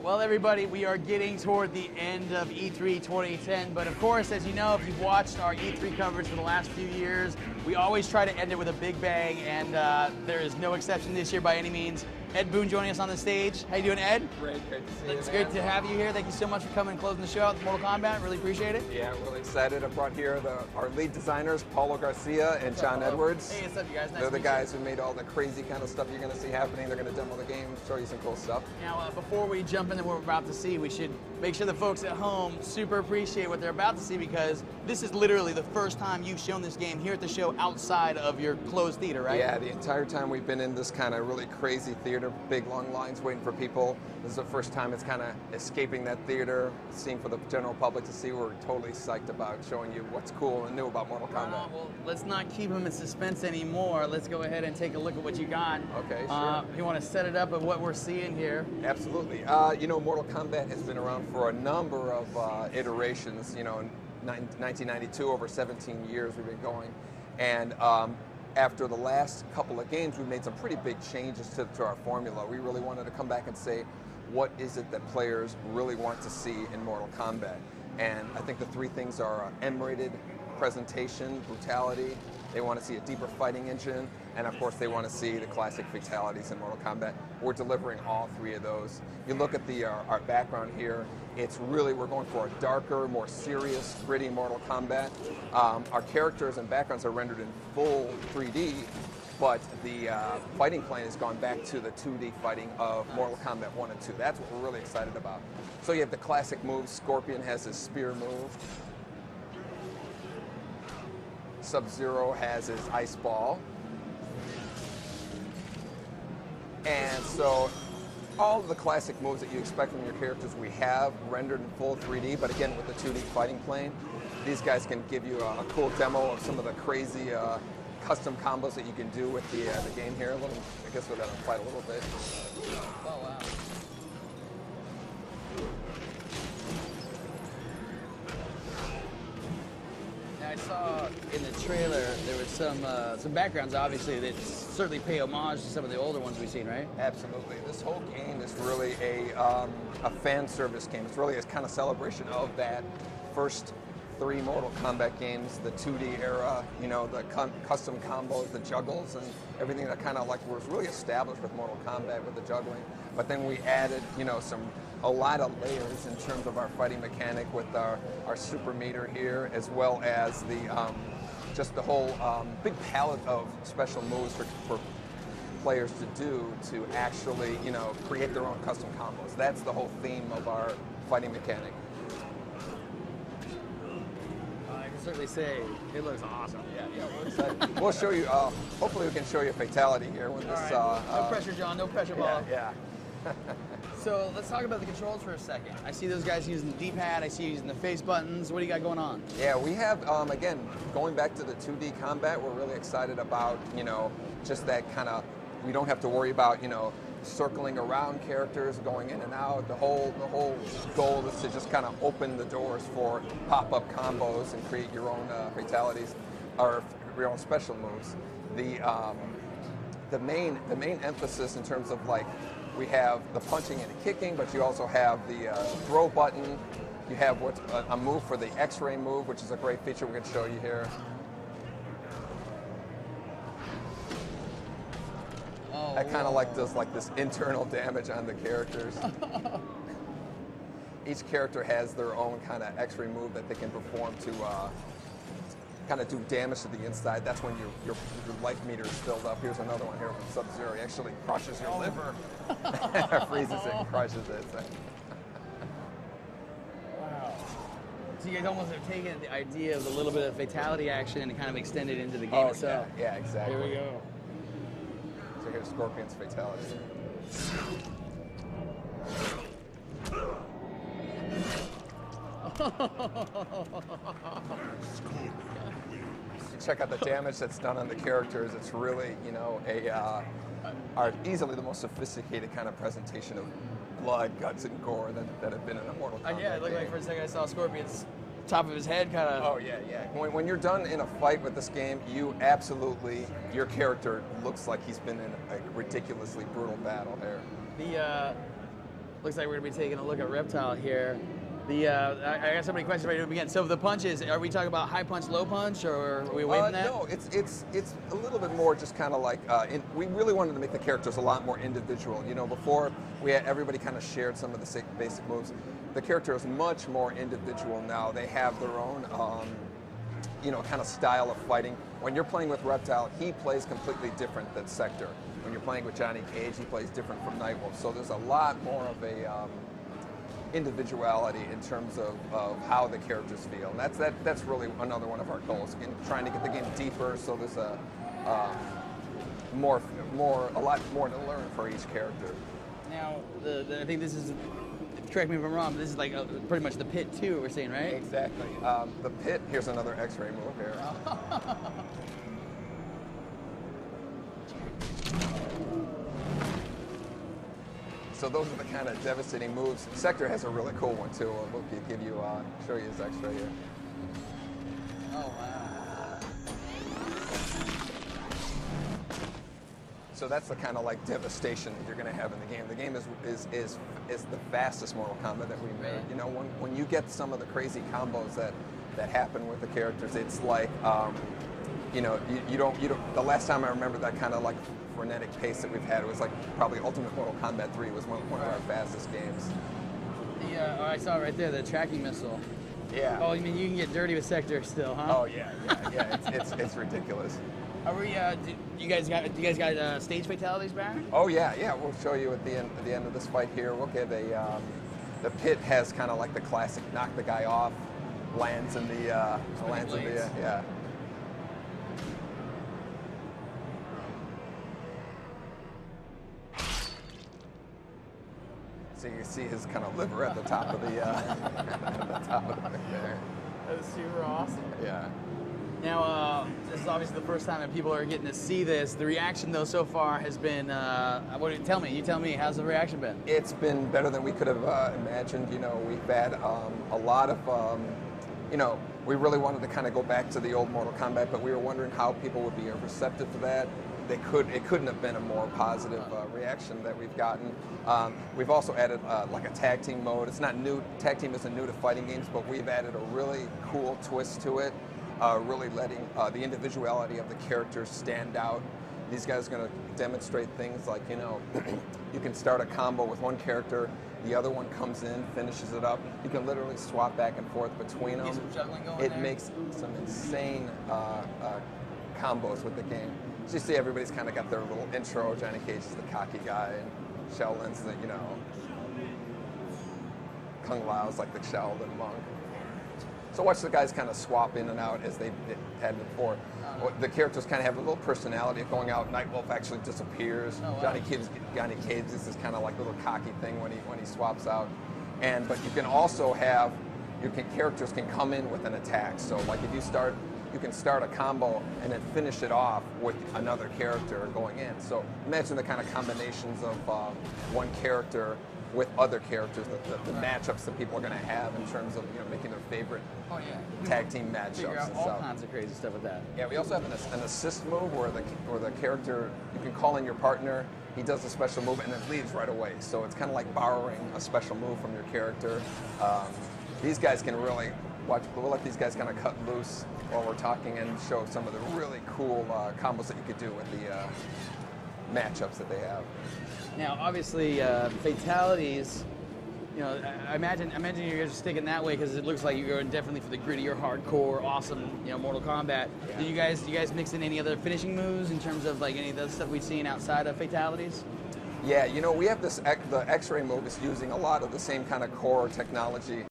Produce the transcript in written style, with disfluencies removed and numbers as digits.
Well, everybody, we are getting toward the end of E3 2010, but of course, as you know, if you've watched our E3 coverage for the last few years, we always try to end it with a big bang, and there is no exception this year by any means. Ed Boon joining us on the stage. How you doing, Ed? Great to see you. It's great to have you here. Thank you so much for coming and closing the show out with Mortal Kombat. Really appreciate it. Yeah, really excited. I brought here our lead designers, Paulo Garcia and John Edwards. Hey, what's up, you guys? Nice They're to the meet guys who made all the crazy kind of stuff you're going to see happening. They're going to demo the game, show you some cool stuff. Now, before we jump into what we're about to see, we should make sure the folks at home super appreciate what they're about to see, because this is literally the first time you've shown this game here at the show outside of your closed theater, right? Yeah, the entire time we've been in this kind of really crazy theater, big long lines waiting for people. This is the first time it's kind of escaping that theater, seeing for the general public to see. We're totally psyched about showing you what's cool and new about Mortal Kombat. Well, let's not keep them in suspense anymore. Let's go ahead and take a look at what you got. Okay, sure. You want to set it up of what we're seeing here? Absolutely. You know, Mortal Kombat has been around for a number of iterations. You know, in 1992, over 17 years we've been going. And after the last couple of games, we've made some pretty big changes to our formula. We really wanted to come back and say, what is it that players really want to see in Mortal Kombat? And I think the three things are M-rated presentation, brutality. They want to see a deeper fighting engine, and of course they want to see the classic fatalities in Mortal Kombat. We're delivering all three of those. You look at our background here, it's really, we're going for a darker, more serious, gritty Mortal Kombat. Our characters and backgrounds are rendered in full 3D, but the fighting plane has gone back to the 2D fighting of Mortal Kombat 1 and 2. That's what we're really excited about. So you have the classic moves. Scorpion has his spear move. Sub-Zero has his ice ball. And so all of the classic moves that you expect from your characters we have rendered in full 3D, but again with the 2D fighting plane. These guys can give you a cool demo of some of the crazy custom combos that you can do with the game here. I guess we're going to fight a little bit. Oh, wow. Now, I saw in the trailer there was some backgrounds, obviously, that certainly pay homage to some of the older ones we've seen, right? Absolutely. This whole game is really a fan service game. It's really a kind of celebration of that first three Mortal Kombat games, the 2D era, you know, the custom combos, the juggles, and everything that kind of like was really established with Mortal Kombat with the juggling. But then we added, you know, a lot of layers in terms of our fighting mechanic with our super meter here, as well as the just the whole big palette of special moves for players to do to actually, you know, create their own custom combos. That's the whole theme of our fighting mechanic. I can certainly say it looks awesome. Yeah, we're excited. We'll show you, hopefully we can show you a fatality here when this... Right. No pressure, John, no pressure, Paul. Yeah. So let's talk about the controls for a second. I see those guys using the D-pad, I see you using the face buttons. What do you got going on? Yeah, we have, again, going back to the 2D combat, we're really excited about, you know, just that kind of, we don't have to worry about, you know, circling around characters, going in and out. The whole goal is to just kind of open the doors for pop-up combos and create your own fatalities or your own special moves. The main emphasis in terms of like, we have the punching and the kicking, but you also have the throw button. You have what's a move for the X-ray move, which is a great feature we can show you here. That kind of like does like this internal damage on the characters. Each character has their own kind of X-ray move that they can perform to kind of do damage to the inside. That's when your life meter is filled up. Here's another one here from Sub-Zero. He actually crushes your liver. Freezes it and crushes it. So. Wow. So you guys almost have taken the idea of a little bit of fatality action and kind of extended it into the game itself. Yeah, exactly. Here we go. So here's Scorpion's fatality. Check out the damage that's done on the characters. It's really, you know, easily the most sophisticated kind of presentation of blood, guts, and gore that have been in a Mortal Kombat Yeah, it looked like for a second I saw Scorpion's top of his head kind of... Oh, yeah. When you're done in a fight with this game, you absolutely, your character looks like he's been in a ridiculously brutal battle here. Looks like we're gonna be taking a look at Reptile here. I got so many questions ready to begin. So the punches, are we talking about high punch, low punch, or are we away from that? No, it's a little bit more just kind of like, we really wanted to make the characters a lot more individual. You know, before everybody kind of shared some of the basic moves. The character is much more individual now. They have their own, you know, kind of style of fighting. When you're playing with Reptile, he plays completely different than Sector. When you're playing with Johnny Cage, he plays different from Nightwolf. So there's a lot more of a individuality in terms of how the characters feel. And that's really another one of our goals, in trying to get the game deeper, so there's a lot more to learn for each character. Now, I think this is, correct me if I'm wrong, but this is like pretty much the pit too, we're saying, right? Exactly. The pit, here's another X-ray move here. So those are the kind of devastating moves. Sector has a really cool one too. We'll give you, show you his X-ray here. Oh wow! So that's the kind of like devastation that you're going to have in the game. The game is the fastest Mortal Kombat that we made. Right. You know, when you get some of the crazy combos that happen with the characters, it's like, you know, you don't. The last time I remember that kind of like frenetic pace that we've had, it was like probably Ultimate Mortal Kombat 3 was one of our fastest games. Yeah, I saw it right there, the tracking missile. Yeah. Oh, you mean you can get dirty with Sector still, huh? Oh yeah. It's ridiculous. Are we? Do you guys got stage fatalities, Baron? Oh yeah. We'll show you at the end of this fight here. We'll get a. The pit has kind of like the classic knock the guy off, lands in the yeah. So you can see his kind of liver at the top of the at the top of the thing there. That is super awesome. Yeah. Now, this is obviously the first time that people are getting to see this. The reaction, though, so far has been, you tell me, how's the reaction been? It's been better than we could have imagined. You know, we've had a lot of, you know, we really wanted to kind of go back to the old Mortal Kombat, but we were wondering how people would be receptive to that. It couldn't have been a more positive reaction that we've gotten. We've also added like a tag team mode. It's not new, tag team isn't new to fighting games, but we've added a really cool twist to it. Really letting the individuality of the characters stand out. These guys are going to demonstrate things like, you know, you can start a combo with one character, the other one comes in, finishes it up. You can literally swap back and forth between them. It makes some insane combos with the game. So you see everybody's kind of got their little intro. Johnny Cage is the cocky guy, and Shaolin's the, you know, Kung Lao's like the Shaolin monk. So watch the guys kind of swap in and out as they had before. The characters kind of have a little personality of going out. Nightwolf actually disappears. Oh, wow. Johnny Cage is this kind of like little cocky thing when he swaps out. But you can also have characters can come in with an attack. So like if you can start a combo and then finish it off with another character going in. So imagine the kind of combinations of one character with other characters, the matchups that people are going to have in terms of, you know, making their favorite tag team matchups. Figure out and all stuff. kinds of crazy stuff with that. Yeah, we also have an assist move where the character, you can call in your partner, he does a special move and then leaves right away. So it's kind of like borrowing a special move from your character. These guys can really we'll let these guys kind of cut loose while we're talking and show some of the really cool combos that you could do with the matchups that they have. Now, obviously, fatalities. You know, I imagine you're just sticking that way because it looks like you're going definitely for the grittier, hardcore, awesome, you know, Mortal Kombat. Yeah. Do you guys mix in any other finishing moves in terms of like any of the stuff we've seen outside of fatalities? Yeah, you know, we have the X-ray move is using a lot of the same kind of core technology